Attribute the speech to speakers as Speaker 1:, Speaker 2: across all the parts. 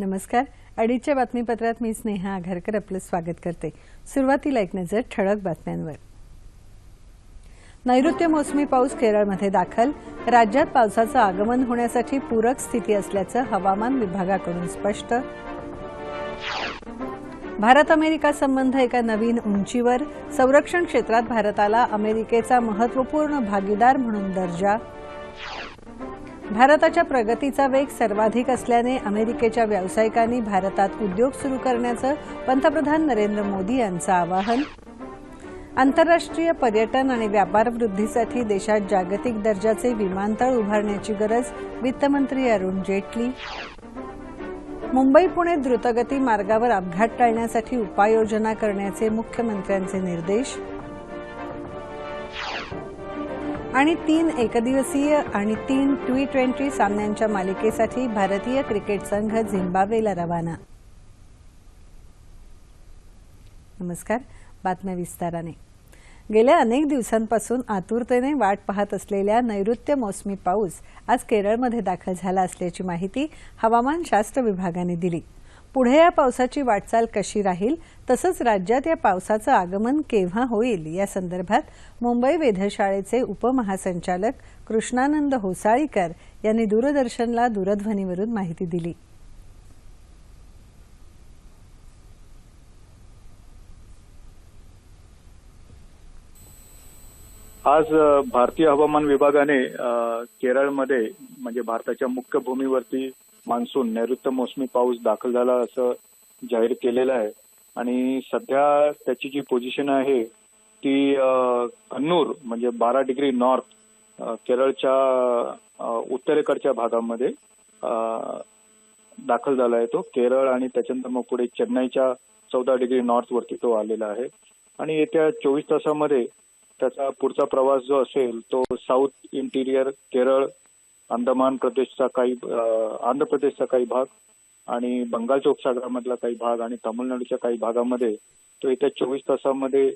Speaker 1: नमस्कार. अडीचच्या बातमीपत्रात मी स्नेहा आघारकर आपलं स्वागत करते. सुरुवातीला एक नजर ठळक बातम्यांवर. नैऋत्य मोसमी पाऊस केरळमध्ये दाखल. राज्यात पावसाचं आगमन होण्यासाठी पूरक स्थिती असल्याचं हवामान विभागाकडून स्पष्ट. भारत अमेरिका संबंध एका नवीन उंचीवर. संरक्षण क्षेत्रात भारताला अमेरिकेचा महत्त्वपूर्ण भागीदार म्हणून दर्जा. भारताच्या प्रगतीचा वेग सर्वाधिक असल्याने अमेरिकेच्या व्यावसायिकांनी भारतात उद्योग सुरू करण्याचं पंतप्रधान नरेंद्र मोदी यांचं आवाहन. आंतरराष्ट्रीय पर्यटन आणि व्यापार वृद्धीसाठी देशात जागतिक दर्जाचे विमानतळ उभारण्याची गरज. वित्तमंत्री अरुण जेटली. मुंबई पुणे द्रुतगती मार्गावर अपघात टाळण्यासाठी उपाययोजना करण्याचे मुख्यमंत्र्यांचे निर्देश. आणि 3 एकदिवसीय आणि 3 T20 सामन्यांच्या मालिकेसाठी भारतीय क्रिकेट संघ झिम्बाब्वेला रवाना. नमस्कार. बातम्या विस्ताराने. गेल्या अनेक दिवसांपासून आतुरतेने वाट पाहत असलेल्या नैऋत्य मोसमी पाऊस आज केरळमध्ये दाखल झाला असल्याची माहिती हवामानशास्त्र विभागाने दिली. पुढे या पावसाची वाटचाल कशी राहील तसंच राज्यात या पावसाचं आगमन केव्हा होईल या संदर्भात मुंबई वेधशाळेचे उपमहासंचालक कृष्णानंद होसाळीकर यांनी दूरदर्शनला दूरध्वनीवरून माहिती दिली.
Speaker 2: आज भारतीय हवामान विभागाने केरळमध्ये म्हणजे भारताच्या मुख्य भूमीवरती मान्सून नैऋत्य मोसमी पाऊस दाखल झाला असं जाहीर केलेलं आहे. आणि सध्या त्याची जी पोझिशन आहे ती कन्नूर म्हणजे 12 डिग्री नॉर्थ केरळच्या उत्तरेकडच्या भागामध्ये दाखल झाला आहे. तो केरळ आणि त्याच्यानंतर मग पुढे चेन्नईच्या 14 डिग्री नॉर्थ वरती तो आलेला आहे. आणि येत्या 24 तासामध्ये त्याचा पुढचा प्रवास जो असेल तो साऊथ इंटिरियर केरळ, अंदमान प्रदेशचा आंध्र प्रदेशचा काही भाग आणि बंगालच्या उपसागरामधला काही भाग आणि तामिळनाडूच्या काही भागामध्ये तो येत्या 24 तासामध्ये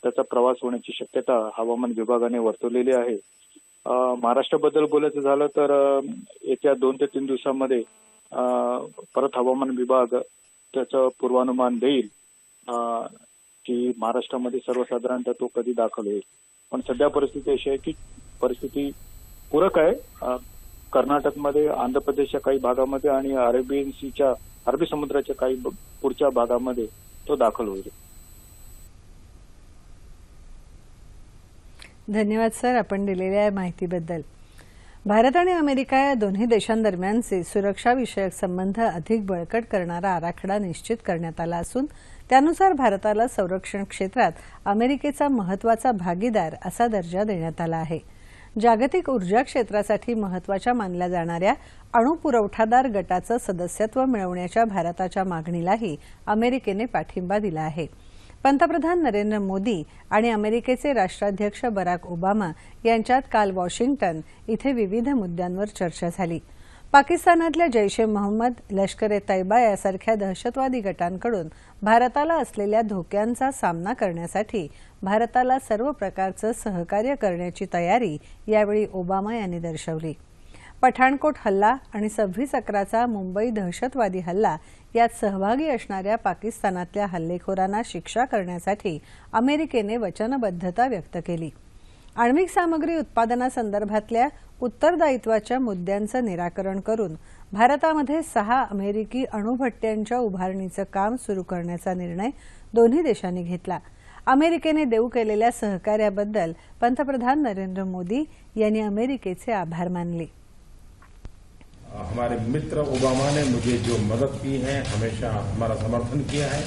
Speaker 2: त्याचा प्रवास होण्याची शक्यता हवामान विभागाने वर्तवलेली आहे. महाराष्ट्राबद्दल बोलायचं झालं तर येत्या 2 ते 3 दिवसांमध्ये परत हवामान विभाग त्याचं पूर्वानुमान देईल की महाराष्ट्रामध्ये सर्वसाधारणतः तो कधी दाखल होईल. पण सध्या परिस्थिती अशी आहे की परिस्थिती पूरक आहे. कर्नाटकमध्ये, आंध्र प्रदेशच्या काही भागामध्ये आणि अरबी समुद्राच्या काही पुढच्या भागामध्ये तो दाखल होईल.
Speaker 1: धन्यवाद सर, आपण दिलेल्या माहितीबद्दल. भारत आणि अमेरिका या दोन्ही देशांदरम्यानचे सुरक्षाविषयक संबंध अधिक बळकट करणारा आराखडा निश्चित करण्यात आला असून त्यानुसार भारताला संरक्षण क्षेत्रात अमेरिकेचा महत्त्वाचा भागीदार असा दर्जा देण्यात आला आहे. जागतिक ऊर्जा क्षेत्रासाठी महत्त्वाच्या मानल्या जाणाऱ्या अणुपुरवठादार गटाचं सदस्यत्व मिळवण्याच्या भारताच्या मागणीलाही अमेरिकेने पाठिंबा दिला आहे. पंतप्रधान नरेंद्र मोदी आणि अमेरिकेचे राष्ट्राध्यक्ष बराक ओबामा यांच्यात काल वॉशिंग्टन इथे विविध मुद्द्यांवर चर्चा झाली. पाकिस्तानातल्या जैश-ए-मोहम्मद, लष्कर-ए-तैयबा यासारख्या दहशतवादी गटांकडून भारताला असलेल्या धोक्यांचा सामना करण्यासाठी भारताला सर्व प्रकारचं सहकार्य करण्याची तयारी यावेळी ओबामा यांनी दर्शवली. पठाणकोट हल्ला आणि 26/11चा मुंबई दहशतवादी हल्ला यात सहभागी असणाऱ्या पाकिस्तानातल्या हल्लेखोरांना शिक्षा करण्यासाठी अमेरिकेने वचनबद्धता व्यक्त केली. आण्विक सामग्री उत्पादनासंदर्भातल्या उत्तरदायित्वाच्या मुद्द्यांचं निराकरण करून भारतामध्ये 6 अमेरिकी अणुभट्ट्यांच्या उभारणीचं काम सुरू करण्याचा निर्णय दोन्ही देशांनी घेतला. अमेरिकेने देऊ केलेल्या सहकार्याबद्दल पंतप्रधान नरेंद्र मोदी यांनी अमेरिकेचे आभार मानले.
Speaker 3: हमारे मित्र ओबामा ने मुझे जो मदद की है, हमेशा हमारा समर्थन किया है,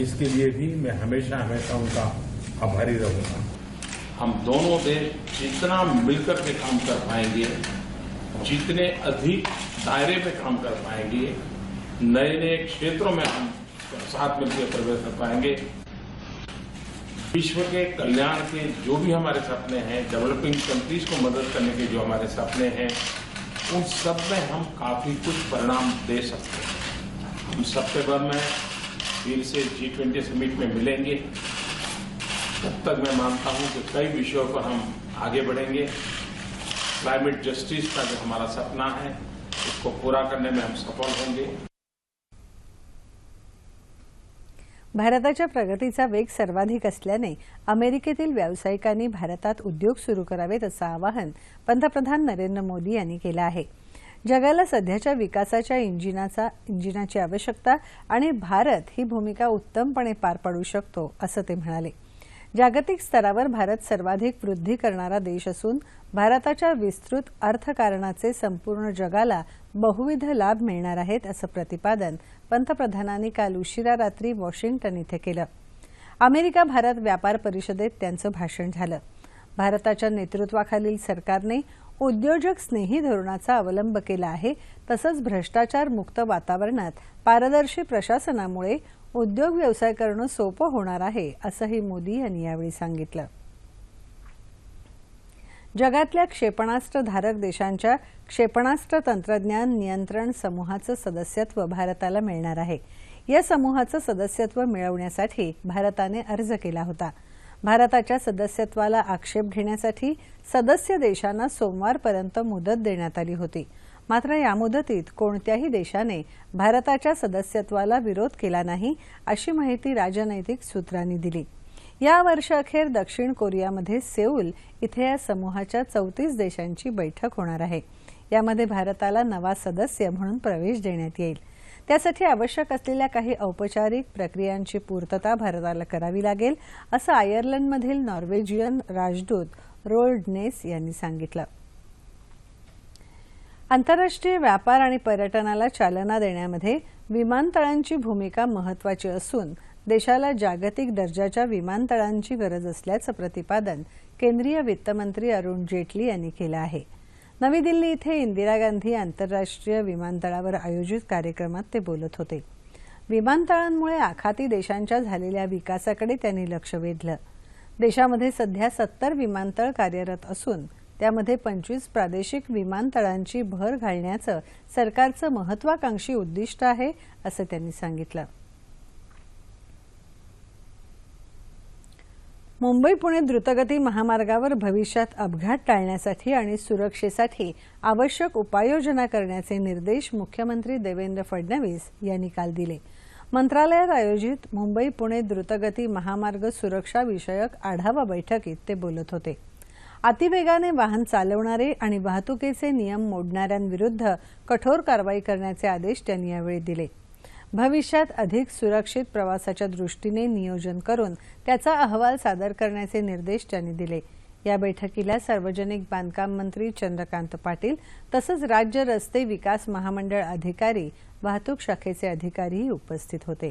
Speaker 3: इसके लिए भी मैं हमेशा उनका आभारी रहूंगा.
Speaker 4: हम दोनों देश जितना मिलकर के काम कर पाएंगे, जितने अधिक दायरे में काम कर पाएंगे, नए नए क्षेत्रों में हम साथ मिलकर प्रवेश कर पाएंगे. विश्व के कल्याण के जो भी हमारे सपने हैं, डेवलपिंग कंट्रीज को मदद करने के जो हमारे सपने हैं, उन सब में हम काफी कुछ परिणाम दे सकते हैं. हम सितंबर में फिर से G20 समिट में मिलेंगे. तब तक मैं मानता हूं कि कई विषयों पर हम आगे बढ़ेंगे. क्लाइमेट जस्टिस का जो हमारा सपना है उसको पूरा करने में हम सफल होंगे.
Speaker 1: भारताच्या प्रगतीचा वेग सर्वाधिक असल्याने अमेरिकेतील व्यावसायिकांनी भारतात उद्योग सुरू करावेत असं आवाहन पंतप्रधान नरेंद्र मोदी यांनी केलं आहे. जगाला सध्याच्या विकासाच्या इंजिनाची आवश्यकता आणि भारत ही भूमिका उत्तमपणे पार पाडू शकतो असं ते म्हणाले. जागतिक स्तरावर भारत सर्वाधिक वृद्धी करणारा देश असून भारताच्या विस्तृत अर्थकारणाचे संपूर्ण जगाला बहुविध लाभ मिळणार आहेत असं प्रतिपादन पंतप्रधानांनी काल उशिरा रात्री वॉशिंग्टन इथे केलं. अमेरिका भारत व्यापार परिषदेत त्यांचं भाषण झालं. भारताच्या नेतृत्वाखालील सरकारने उद्योजक स्नेही धोरणाचा अवलंब केला आहे. तसंच भ्रष्टाचार मुक्त वातावरणात पारदर्शी प्रशासनामुळे उद्योग व्यवसाय करणं सोपं होणार आहे असंही मोदी यांनी यावेळी सांगितलं. जगातल्या क्षेपणास्त्रधारक देशांच्या क्षेपणास्त्र तंत्रज्ञान नियंत्रण समूहाचं सदस्यत्व भारताला मिळणार आहे. या समूहाचं सदस्यत्व मिळवण्यासाठी भारताने अर्ज केला होता. भारताच्या सदस्यत्वाला आक्षेप घेण्यासाठी सदस्य देशांना सोमवारपर्यंत मुदत देण्यात आली होती. मात्र या मुदतीत कोणत्याही देशाने भारताच्या सदस्यत्वाला विरोध केला नाही अशी माहिती राजनैतिक सूत्रांनी दिली. या वर्षअखेर दक्षिण कोरियामध्ये सेऊल इथे या समूहाच्या 34 देशांची बैठक होणार आहे. यामध्ये भारताला नवा सदस्य म्हणून प्रवेश देण्यात येईल. त्यासाठी आवश्यक असलेल्या काही औपचारिक प्रक्रियांची पूर्तता भारताला करावी लागेल असं आयर्लंडमधील नॉर्वेजियन राजदूत रोल्ड नेस यांनी सांगितलं. आंतरराष्ट्रीय व्यापार आणि पर्यटनाला चालना देण्यामध्ये विमानतळांची भूमिका महत्त्वाची असून देशाला जागतिक दर्जाच्या विमानतळांची गरज असल्याचं प्रतिपादन केंद्रीय वित्तमंत्री अरुण जेटली यांनी केलं आहे. नवी दिल्ली इथे इंदिरा गांधी आंतरराष्ट्रीय विमानतळावर आयोजित कार्यक्रमात ते बोलत होते. विमानतळांमुळे आखाती देशांच्या झालेल्या विकासाकडे त्यांनी लक्ष वेधलं. देशामध्ये सध्या 70 विमानतळ कार्यरत असून त्यामध्ये 25 प्रादेशिक विमानतळांची भर घालण्याचं सरकारचं महत्वाकांक्षी उद्दिष्ट आहे असं त्यांनी सांगितलं. मुंबई पुणे द्रुतगती महामार्गावर भविष्यात अपघात टाळण्यासाठी आणि सुरक्षेसाठी आवश्यक उपाययोजना करण्याचे निर्देश मुख्यमंत्री देवेंद्र फडणवीस यांनी काल दिले. मंत्रालयात आयोजित मुंबई पुणे द्रुतगती महामार्ग सुरक्षा विषयक आढावा बैठकीत ते बोलत होते. अतिवेगाने वाहन चालवणारे आणि वाहतुकीचे नियम मोडणाऱ्यांविरुद्ध कठोर कारवाई करण्याचे आदेश त्यांनी यावेळी दिले. भविष्यात अधिक सुरक्षित प्रवासाच्या दृष्टीने नियोजन करून त्याचा अहवाल सादर करण्याचे निर्देश त्यांनी दिले. या बैठकीला सार्वजनिक बांधकाम मंत्री चंद्रकांत पाटील तसंच राज्य रस्ते विकास महामंडळ अधिकारी वाहतूक शाखेचे अधिकारीही उपस्थित होते.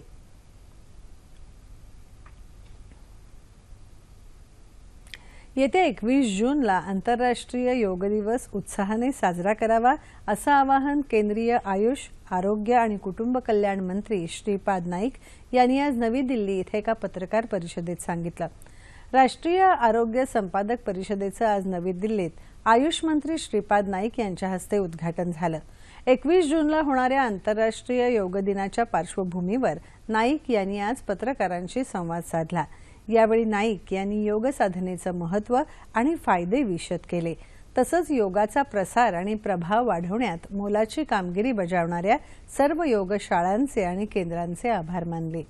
Speaker 1: येत्या 21 जूनला आंतरराष्ट्रीय योग दिवस उत्साहाने साजरा करावा असं आवाहन केंद्रीय आयुष, आरोग्य आणि कुटुंब कल्याण मंत्री श्रीपाद नाईक यांनी आज नवी दिल्ली इथे एका पत्रकार परिषदेत सांगितलं. राष्ट्रीय आरोग्य संपादक परिषदेचं आज नवी दिल्लीत आयुष मंत्री श्रीपाद नाईक यांच्या हस्ते उद्घाटन झालं. 21 जूनला होणाऱ्या आंतरराष्ट्रीय योग दिनाच्या पार्श्वभूमीवर नाईक यांनी आज पत्रकारांशी संवाद साधला. यावेळी नाईक यांनी योग साधनेचं महत्त्व आणि फायदे विशद केले. तसंच योगाचा प्रसार आणि प्रभाव वाढवण्यात मोलाची कामगिरी बजावणाऱ्या सर्व योगशाळांचे आणि केंद्रांचे आभार मानले.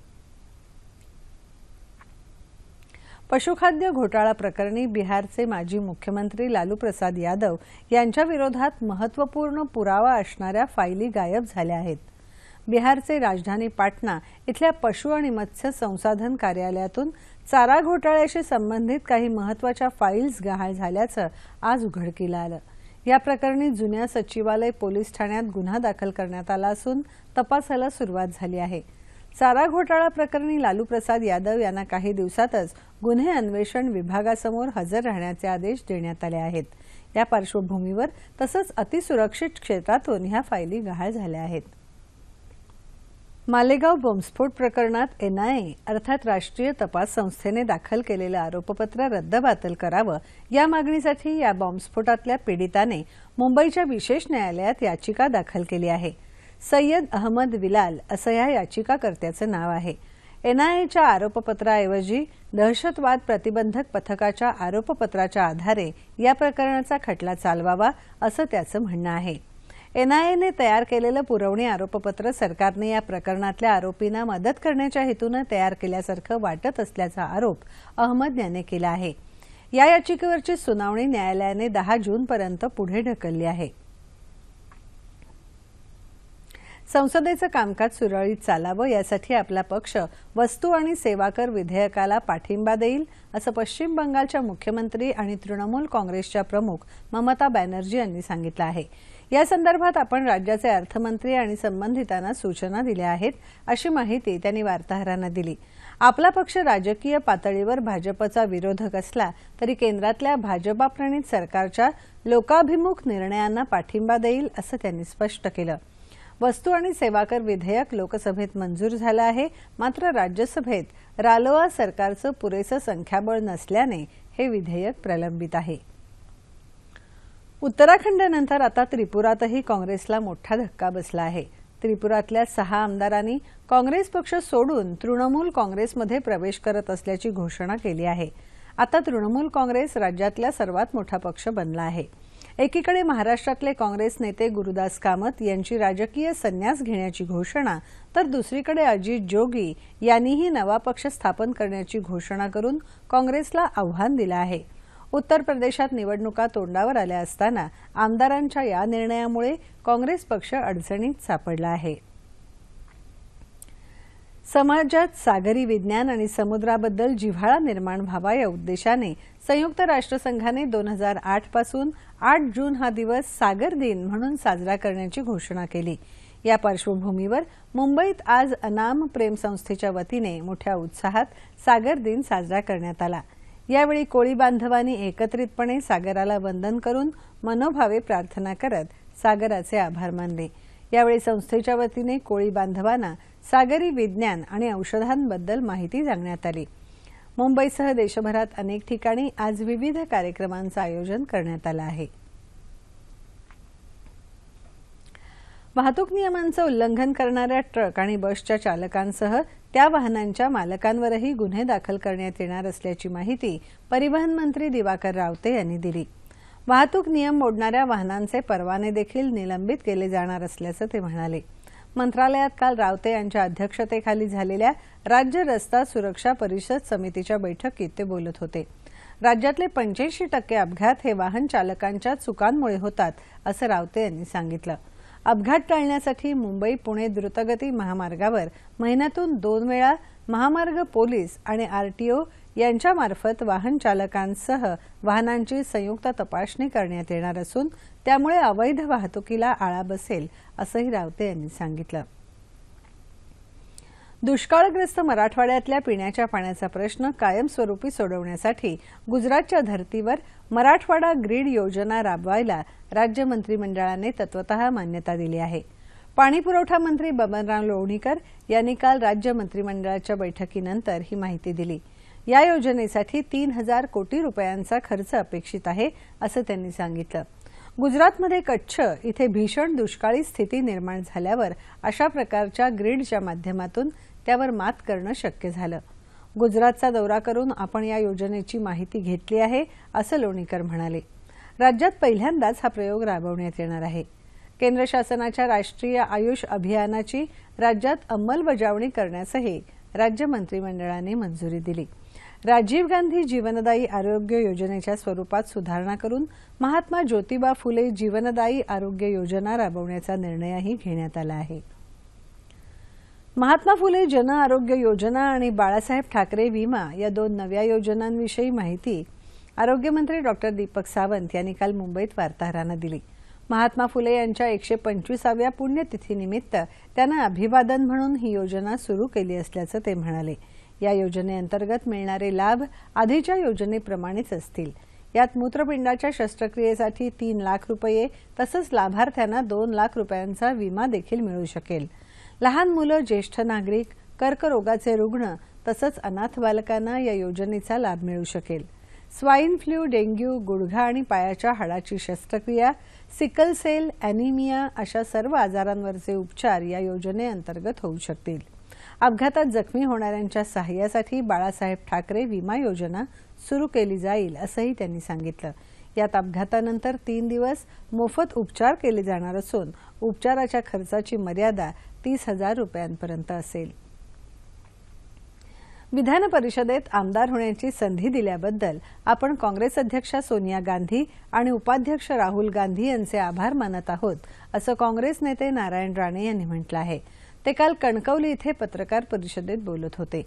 Speaker 1: पशुखाद्य घोटाळा प्रकरणी बिहारचे माजी मुख्यमंत्री लालू प्रसाद यादव यांच्या विरोधात महत्त्वपूर्ण पुरावा असणाऱ्या फायली गायब झाल्या आहेत. बिहारचे राजधानी पाटणा इथल्या पशु आणि मत्स्य संसाधन कार्यालयातून चारा घोटाळ्याशी संबंधित काही महत्त्वाच्या फाईल्स गहाळ झाल्याचं आज उघडकीला आलं. या प्रकरणी जुन्या सचिवालय पोलीस ठाण्यात गुन्हा दाखल करण्यात आला असून तपासाला सुरुवात झाली आहे. चारा घोटाळा प्रकरणी लालू प्रसाद यादव यांना काही दिवसातच गुन्हे अन्वेषण विभागासमोर हजर राहण्याचे आदेश देण्यात आले आहेत. या पार्श्वभूमीवर तसंच अतिसुरक्षित क्षेत्रातून ह्या फायली गहाळ झाल्या आहेत. मालेगाव बॉम्बस्फोट प्रकरणात एनआयए अर्थात राष्ट्रीय तपास संस्थेने दाखल केलेलं आरोपपत्र रद्दबातल करावं या मागणीसाठी या बॉम्बस्फोटातल्या पीडिताने मुंबईच्या विशेष न्यायालयात याचिका दाखल केली आहे. सय्यद अहमद विलाल असं या याचिकाकर्त्याचं नाव आहे. एनआयएच्या आरोपपत्राऐवजी दहशतवाद प्रतिबंधक पथकाच्या आरोपपत्राच्या आधारे या प्रकरणाचा खटला चालवावा असं त्याचं म्हणणं आहे. एनआयएने तयार केलेलं पुरवणी आरोपपत्र सरकारने या प्रकरणातल्या आरोपींना मदत करण्याच्या हेतूनं तयार केल्यासारखं वाटत असल्याचा आरोप अहमद याने केला आहे। या याचिकेवरची सुनावणी न्यायालयाने 10 जूनपर्यंत पुढे ढकलली आहे। संसदेचं कामकाज सुरळीत चालावं यासाठी आपला पक्ष वस्तू आणि सेवा कर विधेयकाला पाठिंबा देईल असं पश्चिम बंगालच्या मुख्यमंत्री आणि तृणमूल काँग्रेसच्या प्रमुख ममता बॅनर्जी यांनी सांगितलं आहे। या संदर्भात आपण राज्याचे अर्थमंत्री आणि संबंधितांना सूचना दिल्या आहेत अशी माहिती त्यांनी वार्ताहरांना दिली। आपला पक्ष राजकीय पातळीवर भाजपचा विरोधक असला तरी केंद्रातल्या भाजपा-प्रणीत सरकारच्या लोकाभिमुख निर्णयांना पाठिंबा देईल असं त्यांनी स्पष्ट केलं। वस्तू आणि सेवा कर विधेयक लोकसभेत मंजूर झालं आहे, मात्र राज्यसभेत रालोआ सरकारचं पुरेसं संख्याबळ नसल्याने हे विधेयक प्रलंबित आहे। उत्तराखंडनंतर आता त्रिपुरातही काँग्रेसला मोठा धक्का बसला आहे। त्रिपुरातल्या 6 आमदारांनी काँग्रेस पक्ष सोडून तृणमूल काँग्रेसमध्ये प्रवेश करत असल्याची घोषणा केली आहे। आता तृणमूल काँग्रेस राज्यातला सर्वात मोठा पक्ष बनला आहे। एकीकडे महाराष्ट्रातले काँग्रेस नेते गुरुदास कामत यांची राजकीय संन्यास घेण्याची घोषणा, तर दुसरीकडे अजित जोगी यांनीही नवा पक्ष स्थापन करण्याची घोषणा करून काँग्रेसला आव्हान दिलं आहे। उत्तर प्रदेशात निवडणुका तोंडावर आल्या असताना आमदारांच्या या निर्णयामुळे काँग्रेस पक्ष अडचणीत सापडला आहे। समाजात सागरी विज्ञान आणि समुद्राबद्दल जिव्हाळा निर्माण व्हावा या उद्देशाने संयुक्त राष्ट्रसंघाने 2008 पासून 8 जून हा दिवस सागर दिन म्हणून साजरा करण्याची घोषणा केली। या पार्श्वभूमीवर मुंबईत आज अनाम प्रेम संस्थेच्या वतीने मोठ्या उत्साहात सागर दिन साजरा करण्यात आला। यावेळी कोळी बांधवांनी एकत्रितपणे सागराला वंदन करून मनोभावे प्रार्थना करत सागराचे आभार मानले। यावेळी संस्थेच्या वतीने कोळी बांधवांना सागरी विज्ञान आणि औषधांबद्दल माहिती सांगण्यात आली। मुंबईसह देशभरात अनेक ठिकाणी आज विविध कार्यक्रमांचं आयोजन करण्यात आलं आहे। वाहतूक नियमांचं उल्लंघन करणाऱ्या ट्रक आणि बसच्या चालकांसह त्या वाहनांच्या मालकांवरही गुन्हे दाखल करण्यात येणार असल्याची माहिती परिवहन मंत्री दिवाकर रावते यांनी दिली। वाहतूक नियम मोडणाऱ्या वाहनांचे परवाने देखील निलंबित केले जाणार असल्याचं ते म्हणाले। मंत्रालयात काल रावते यांच्या अध्यक्षतेखाली झालेल्या राज्य रस्ता सुरक्षा परिषद समितीच्या बैठकीत ते बोलत होते। राज्यातले 85% अपघात हे वाहन चालकांच्या चुकांमुळे होतात असं रावते यांनी सांगितलं। अपघात टाळण्यासाठी मुंबई-पुणे द्रुतगती महामार्गावर महिन्यातून 2 वेळा महामार्ग पोलीस आणि आरटीओ यांच्यामार्फत वाहन चालकांसह वाहनांची संयुक्त तपासणी करण्यात येणार असून त्यामुळे अवैध वाहतुकीला आळा बसेल असंही रावते यांनी सांगितलं। दुष्काळग्रस्त मराठवाड्यातल्या पिण्याच्या पाण्याचा प्रश्न कायमस्वरूपी सोडवण्यासाठी गुजरातच्या धर्तीवर मराठवाडा ग्रीड योजना राबवायला राज्य मंत्रिमंडळाने तत्वतः मान्यता दिली आहे। पाणीपुरवठा मंत्री बबनराव लोणीकर यांनी काल राज्य मंत्रिमंडळाच्या बैठकीनंतर ही माहिती दिली। या योजनेसाठी 3000 कोटी रुपयांचा खर्च अपेक्षित आहे असं त्यांनी सांगितलं। गुजरातमध्ये कच्छ इथे भीषण दुष्काळी स्थिती निर्माण झाल्यावर अशा प्रकारच्या ग्रीडच्या माध्यमातून त्यावर मात करणं शक्य झालं। गुजरातचा दौरा करून आपण या योजनेची माहिती घेतली आहे असं लोणीकर म्हणाले। राज्यात पहिल्यांदाच हा प्रयोग राबवण्यात येणार आहे। केंद्र शासनाच्या राष्ट्रीय आयुष अभियानाची राज्यात अंमलबजावणी करण्यासही राज्य मंत्रिमंडळाने मंजुरी दिली। राजीव गांधी जीवनदायी आरोग्य योजनेच्या स्वरूपात सुधारणा करून महात्मा ज्योतिबा फुले जीवनदायी आरोग्य योजना राबवण्याचा निर्णयही घेण्यात आला आहे। महात्मा फुले जन आरोग्य योजना आणि बाळासाहेब ठाकरे विमा या 2 नव्या योजनांविषयी माहिती आरोग्यमंत्री डॉक्टर दीपक सावंत यांनी काल मुंबईत वार्ताहरांना दिली। महात्मा फुले यांच्या 125व्या पुण्यतिथीनिमित्त त्यांना अभिवादन म्हणून ही योजना सुरू केली असल्याचं ते म्हणाले। या योजनेअंतर्गत मिळणारे लाभ आधीच्या योजनेप्रमाणेच असतील। यात मूत्रपिंडाच्या शस्त्रक्रियेसाठी 3 लाख रुपये तसंच लाभार्थ्यांना 2 लाख रुपयांचा विमा देखील मिळू शकेल। लहान मुलं, ज्येष्ठ नागरिक, कर्करोगाचे रुग्ण तसंच अनाथ बालकांना या योजनेचा लाभ मिळू शकेल। स्वाईन फ्लू, डेंग्यू, गुडघा आणि पायाच्या हाडाची शस्त्रक्रिया, सिकल सेल, अॅनिमिया अशा सर्व आजारांवरचे उपचार या योजनेअंतर्गत होऊ शकतील। अपघातात जखमी होणाऱ्यांच्या सहाय्यासाठी बाळासाहेब ठाकरे विमा योजना सुरू केली जाईल असंही त्यांनी सांगितलं। यात अपघातानंतर 3 दिवस मोफत उपचार केले जाणार असून उपचाराच्या खर्चाची मर्यादा 30,000 रुपयांपर्यंत असेल. विधान परिषदेत आमदार होण्याची संधी दिल्याबद्दल आपण काँग्रेस अध्यक्षा सोनिया गांधी आणि उपाध्यक्ष राहुल गांधी यांचे आभार मानत आहोत, असं काँग्रेस नेते नारायण राणे यांनी म्हटलं आहे. ते काल कणकवली इथे पत्रकार परिषदेत बोलत होते.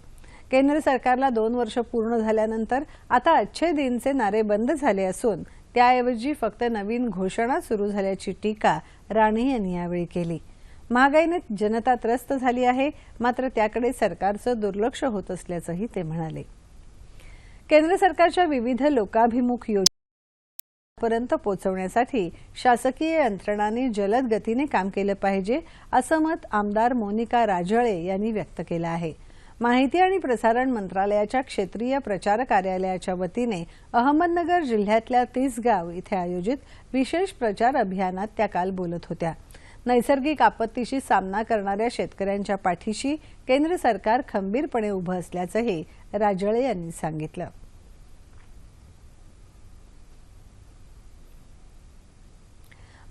Speaker 1: केंद्र सरकारला 2 वर्ष पूर्ण झाल्यानंतर आता अच्छे दिनचे नारे बंद झाले असून त्याऐवजी फक्त नवीन घोषणा सुरू झाल्याची टीका राणे यांनी यावेळी केली. महागाईने जनता त्रस्त झाली आहे, मात्र त्याकडे सरकारचं दुर्लक्ष होत असल्याचंही ते म्हणाले. केंद्र सरकारच्या विविध लोकाभिमुख योजनांपर्यंत पोहोचवण्यासाठी शासकीय यंत्रणांनी जलद गतीने काम केलं पाहिजे, असं मत आमदार मोनिका राजळे यांनी व्यक्त केलं आहे. माहिती आणि प्रसारण मंत्रालयाच्या क्षेत्रीय प्रचार कार्यालयाच्या वतीने अहमदनगर जिल्ह्यातल्या तिसगाव इथे आयोजित विशेष प्रचार अभियानात त्या काल बोलत होत्या. नैसर्गिक आपत्तीशी सामना करणाऱ्या शेतकऱ्यांच्या पाठीशी केंद्र सरकार खंबीरपणे उभं असल्याचंही राजळे यांनी सांगितलं.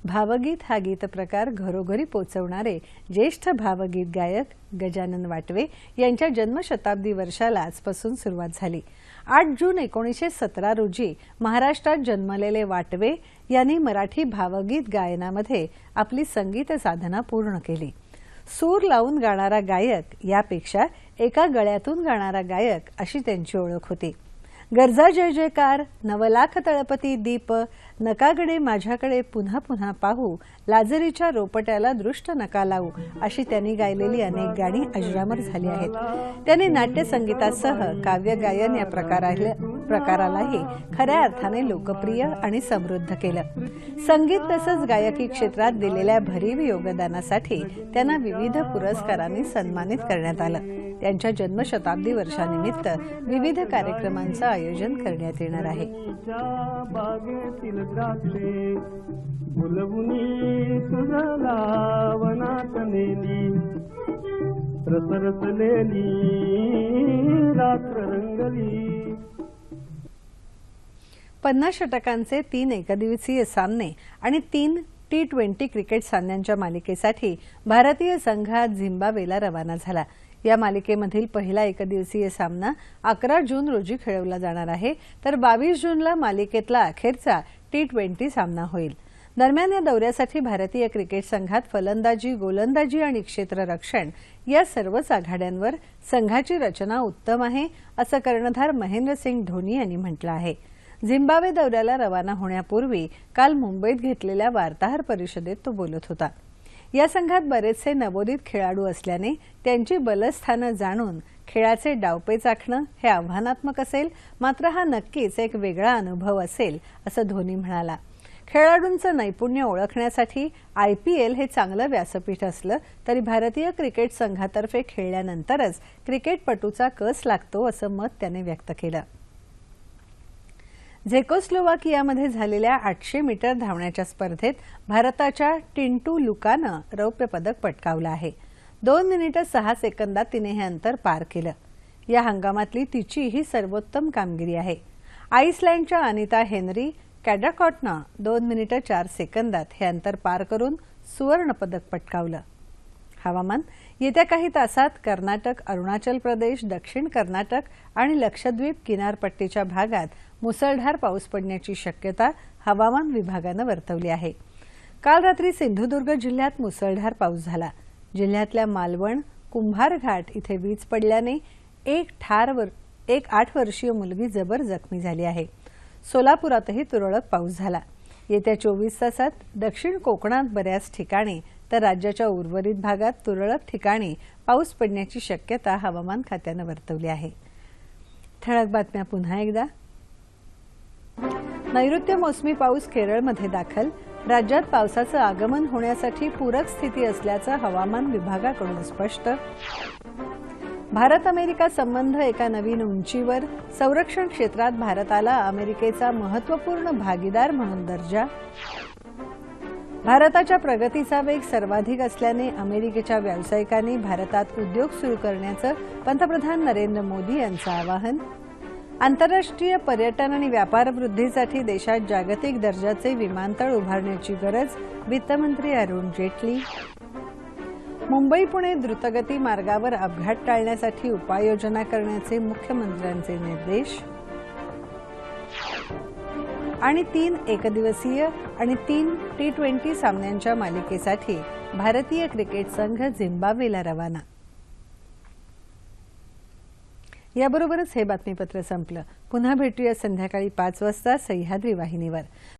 Speaker 1: भावगीत हा गीत प्रकार घरोघरी पोचवणारे ज्येष्ठ भावगीत गायक गजानन वाटवे यांच्या जन्मशताब्दी वर्षाला आजपासून सुरुवात झाली. 8 जून 1917 रोजी महाराष्ट्रात जन्मलेले वाटवे यांनी मराठी भावगीत गायनामध्ये आपली संगीत साधना पूर्ण केली. सूर लावून गाणारा गायक यापेक्षा एका गळ्यातून गाणारा गायक अशी त्यांची ओळख होती. गरजा जय जयकार, 9 लाख तळपती दीप, नकागडे माझ्याकडे पुन्हा पुन्हा पाहू, लाजरीच्या रोपट्याला दृष्ट नका लावू अशी त्यांनी गायलेली अनेक गाणी अजरामर झाली आहेत. त्यांनी नाट्यसंगीतासह काव्यगायन या प्रकारालाही खऱ्या अर्थाने लोकप्रिय आणि समृद्ध केलं. संगीत तसंच गायकी क्षेत्रात दिलेल्या भरीव योगदानासाठी त्यांना विविध पुरस्कारांनी सन्मानित करण्यात आलं. त्यांच्या जन्मशताब्दी वर्षानिमित्त विविध कार्यक्रमांचं आयोजन करण्यात येणार आहे. पन्नास षटकांचे 3 एकदिवसीय सामने आणि 3 T20 क्रिकेट सामन्यांच्या मालिकेसाठी भारतीय संघ आज झिम्बाब्वेला रवाना झाला. या मालिकेमधील पहिला एकदिवसीय सामना 11 जून रोजी खेळवला जाणार आहे, तर 22 जूनला मालिकेतला अखेरचा T20 सामना होईल. दरम्यान या दौऱ्यासाठी भारतीय क्रिकेट संघात फलंदाजी, गोलंदाजी आणि क्षेत्ररक्षण या सर्वच आघाड्यांवर संघाची रचना उत्तम आहे, असं कर्णधार महेंद्रसिंग धोनी यांनी म्हटलं आहे. झिम्बाब्वे दौऱ्याला रवाना होण्यापूर्वी काल मुंबईत घेतलेल्या वार्ताहर परिषदेत तो बोलत होता. या संघात बरेचसे नवोदित खेळाडू असल्याने त्यांची बलस्थानं जाणून खेळाचे डावपेच आखणं हे आव्हानात्मक असेल, मात्र हा नक्कीच एक वेगळा अनुभव असेल, असं धोनी म्हणाला. खेळाडूंचं नैपुण्य ओळखण्यासाठी IPL हे चांगलं व्यासपीठ असलं तरी भारतीय क्रिकेट संघातर्फे खेळल्यानंतरच क्रिकेटपटूचा कस लागतो, असं मत त्याने व्यक्त केलं. झेकोस्लोवाकियामध्ये झालेल्या 800 मीटर धावण्याच्या स्पर्धेत भारताच्या टिंटू लुकानं रौप्य पदक पटकावलं आहे. 2 मिनिटं 6 सेकंदात तिने हे अंतर पार केलं. या हंगामातली तिची ही सर्वोत्तम कामगिरी आहे. आईसलँडच्या अनिता हेनरी कॅडाकॉटनं 2 मिनिटं 4 सेकंदात हे अंतर पार करून सुवर्ण पदक पटकावलं. हवामान. येत्या काही तासात कर्नाटक, अरुणाचल प्रदेश, दक्षिण कर्नाटक आणि लक्षद्वीप किनारपट्टीच्या भागात मुसळधार पाऊस पडण्याची शक्यता हवामान विभागानं वर्तवली आहे. काल रात्री सिंधुदुर्ग जिल्ह्यात मुसळधार पाऊस झाला. जिल्ह्यातल्या मालवण, कुंभारघाट इथे वीज पडल्याने एक 8 वर्षीय मुलगी जबर जखमी झाली आहे. सोलापुरातही तुरळक पाऊस झाला. येत्या 24 तासात दक्षिण कोकणात बऱ्याच ठिकाणी तर राज्याच्या उर्वरित भागात तुरळक ठिकाणी पाऊस पडण्याची शक्यता हवामान खात्यानं वर्तवली आहे. ठळक बातम्या पुन्हा एकदा. नैऋत्य मोसमी पाऊस केरळमध्ये दाखल. राज्यात पावसाचं आगमन होण्यासाठी पूरक स्थिती असल्याचं हवामान विभागाकडून स्पष्ट. भारत अमेरिका संबंध एका नवीन उंचीवर. संरक्षण क्षेत्रात भारताला अमेरिकेचा महत्त्वपूर्ण भागीदार म्हणून दर्जा. भारताच्या प्रगतीचा वेग सर्वाधिक असल्याने अमेरिकेच्या व्यावसायिकांनी भारतात उद्योग सुरू करण्याचं पंतप्रधान नरेंद्र मोदी यांचं आवाहन. आंतरराष्ट्रीय पर्यटन आणि व्यापार वृद्धीसाठी देशात जागतिक दर्जाचे विमानतळ उभारण्याची गरज वित्तमंत्री अरुण जेटली. मुंबई पुणे द्रुतगती मार्गावर अपघात टाळण्यासाठी उपाययोजना करण्याचे मुख्यमंत्र्यांचे निर्देश. आणि 3 एकदिवसीय आणि 3 T20 सामन्यांच्या मालिकेसाठी भारतीय क्रिकेट संघ झिम्बाब्वेला रवाना. याबरोबरच हे बातमीपत्र संपलं. पुन्हा भेटूया संध्याकाळी 5 वाजता सह्याद्री वाहिनीवर.